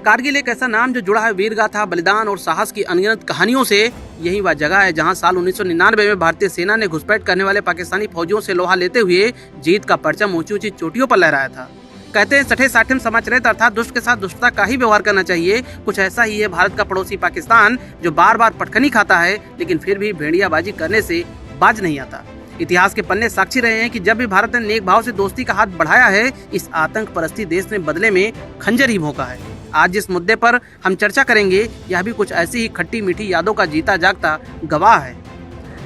कारगिल एक ऐसा नाम जो जुड़ा है वीर गाथा, बलिदान और साहस की अनगिनत कहानियों से। यही वह जगह है जहां साल 1999 में भारतीय सेना ने घुसपैठ करने वाले पाकिस्तानी फौजियों से लोहा लेते हुए जीत का परचम ऊंची ऊंची चोटियों पर लहराया था। कहते हैं सठे साठे समाचरित अर्थात दुष्ट के साथ दुष्टता का ही व्यवहार करना चाहिए। कुछ ऐसा ही है भारत का पड़ोसी पाकिस्तान, जो बार बार पटखनी खाता है लेकिन फिर भी भेड़ियाबाजी करने से बाज नहीं आता। इतिहास के पन्ने साक्षी रहे हैं कि जब भी भारत ने नेक भाव से दोस्ती का हाथ बढ़ाया है, इस आतंक परस्ती देश ने बदले में खंजर ही भोंका है। आज जिस मुद्दे पर हम चर्चा करेंगे, यह भी कुछ ऐसी ही खट्टी मीठी यादों का जीता जागता गवाह है।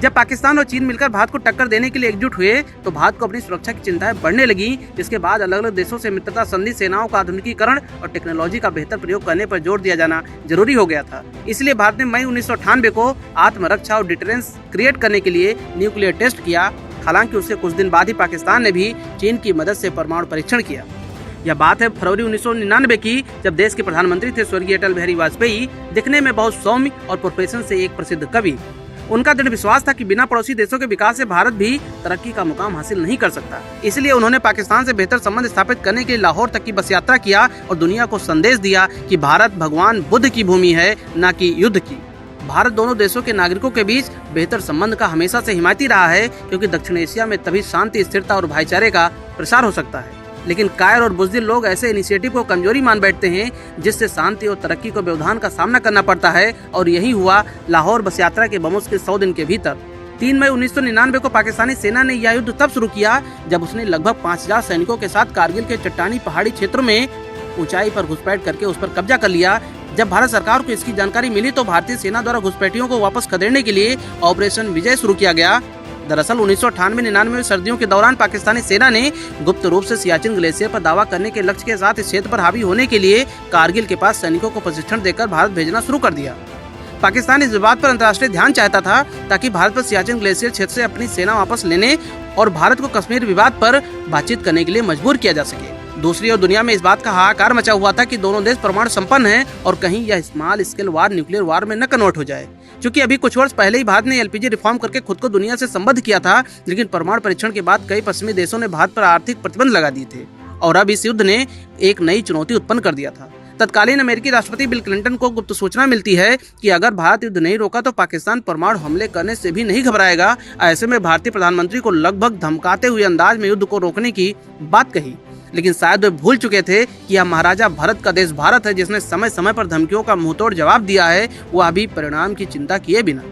जब पाकिस्तान और चीन मिलकर भारत को टक्कर देने के लिए एकजुट हुए तो भारत को अपनी सुरक्षा की चिंताएं बढ़ने लगी। जिसके बाद अलग अलग देशों से मित्रता संधि, सेनाओं का आधुनिकीकरण और टेक्नोलॉजी का बेहतर प्रयोग करने पर जोर दिया जाना जरूरी हो गया था। इसलिए भारत ने मई 1998 को आत्मरक्षा और डिटरेंस क्रिएट करने के लिए न्यूक्लियर टेस्ट किया। हालांकि उससे कुछ दिन बाद ही पाकिस्तान ने भी चीन की मदद से परमाणु परीक्षण किया। यह बात है फरवरी 1999 की, जब देश के प्रधानमंत्री थे स्वर्गीय अटल बिहारी वाजपेयी। दिखने में बहुत सौम्य और प्रोफेशन से एक प्रसिद्ध कवि। उनका दृढ़ विश्वास था कि बिना पड़ोसी देशों के विकास से भारत भी तरक्की का मुकाम हासिल नहीं कर सकता। इसलिए उन्होंने पाकिस्तान से बेहतर संबंध स्थापित करने के लिए लाहौर तक की बस यात्रा किया और दुनिया को संदेश दिया कि भारत भगवान बुद्ध की भूमि है, न कि युद्ध की। भारत दोनों देशों के नागरिकों के बीच बेहतर संबंध का हमेशा से हिमायती रहा है, क्योंकि दक्षिण एशिया में तभी शांति, स्थिरता और भाईचारे का प्रसार हो सकता है। लेकिन कायर और बुज़दिल लोग ऐसे इनिशिएटिव को कमजोरी मान बैठते हैं, जिससे शांति और तरक्की को व्यवधान का सामना करना पड़ता है। और यही हुआ लाहौर बस यात्रा के बमोस के 100 दिन के भीतर। 3 मई 1999 को पाकिस्तानी सेना ने यह युद्ध तब शुरू किया जब उसने लगभग 5000 सैनिकों के साथ कारगिल के चट्टानी पहाड़ी क्षेत्रों में ऊंचाई पर घुसपैठ करके उस पर कब्जा कर लिया। जब भारत सरकार को इसकी जानकारी मिली तो भारतीय सेना द्वारा घुसपैठियों को वापस खदेड़ने के लिए ऑपरेशन विजय शुरू किया गया। दरअसल 1998-99 में सर्दियों के दौरान पाकिस्तानी सेना ने गुप्त रूप से सियाचिन ग्लेशियर पर दावा करने के लक्ष्य के साथ इस क्षेत्र पर हावी होने के लिए कारगिल के पास सैनिकों को प्रशिक्षण देकर भारत भेजना शुरू कर दिया। पाकिस्तान इस बात पर अंतर्राष्ट्रीय ध्यान चाहता था ताकि भारत पर सियाचिन ग्लेशियर क्षेत्र से अपनी सेना वापस लेने और भारत को कश्मीर विवाद पर बातचीत करने के लिए मजबूर किया जा सके। दूसरी ओर दुनिया में इस बात का हाहाकार मचा हुआ था कि दोनों देश परमाणु संपन्न हैं और कहीं यह स्मॉल स्केल वार न्यूक्लियर वार में न कन्वर्ट हो जाए। क्योंकि अभी कुछ वर्ष पहले ही भारत ने एलपीजी रिफॉर्म करके खुद को दुनिया से संबद्ध किया था, लेकिन परमाणु परीक्षण के बाद कई पश्चिमी देशों ने भारत पर आर्थिक प्रतिबंध लगा दिए थे और अब इस युद्ध ने एक नई चुनौती उत्पन्न कर दिया था। तत्कालीन अमेरिकी राष्ट्रपति बिल क्लिंटन को गुप्त सूचना मिलती है कि अगर भारत युद्ध नहीं रोका तो पाकिस्तान परमाणु हमले करने से भी नहीं घबराएगा। ऐसे में भारतीय प्रधानमंत्री को लगभग धमकाते हुए अंदाज में युद्ध को रोकने की बात कही। लेकिन शायद वे भूल चुके थे कि यह महाराजा भरत का देश भारत है, जिसने समय समय पर धमकियों का मुंहतोड़ जवाब दिया है, वह अभी परिणाम की चिंता किए बिना।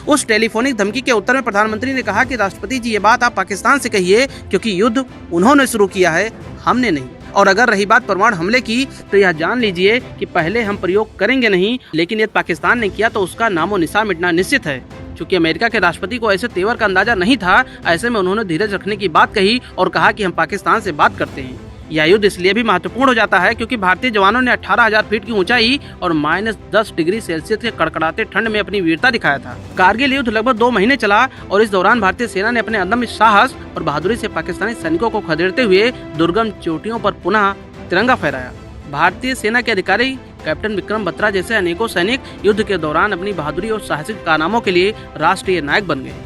उस टेलीफोनिक धमकी के उत्तर में प्रधानमंत्री ने कहा कि राष्ट्रपति जी, ये बात आप पाकिस्तान से कहिए, क्योंकि युद्ध उन्होंने शुरू किया है, हमने नहीं। और अगर रही बात परमाणु हमले की, तो यह जान लीजिए कि पहले हम प्रयोग करेंगे नहीं, लेकिन यदि पाकिस्तान ने किया तो उसका नामो निशान मिटना निश्चित है। चूंकि अमेरिका के राष्ट्रपति को ऐसे तेवर का अंदाजा नहीं था, ऐसे में उन्होंने धीरज रखने की बात कही और कहा कि हम पाकिस्तान से बात करते हैं। यह युद्ध इसलिए भी महत्वपूर्ण हो जाता है क्योंकि भारतीय जवानों ने 18,000 फीट की ऊंचाई और -10 डिग्री सेल्सियस के कड़कड़ाते ठंड में अपनी वीरता दिखाया था। कारगिल युद्ध लगभग 2 महीने चला और इस दौरान भारतीय सेना ने अपने अदम्य साहस और बहादुरी से पाकिस्तानी सैनिकों को खदेड़ते हुए दुर्गम चोटियों पर पुनः तिरंगा फहराया। भारतीय सेना के अधिकारी कैप्टन विक्रम बत्रा जैसे अनेकों सैनिक युद्ध के दौरान अपनी बहादुरी और साहसिक कारनामों के लिए राष्ट्रीय नायक बन गए।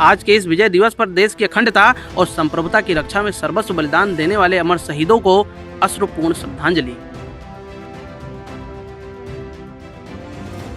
आज के इस विजय दिवस पर देश की अखंडता और संप्रभुता की रक्षा में सर्वस्व बलिदान देने वाले अमर शहीदों को अश्रुपूर्ण श्रद्धांजलि।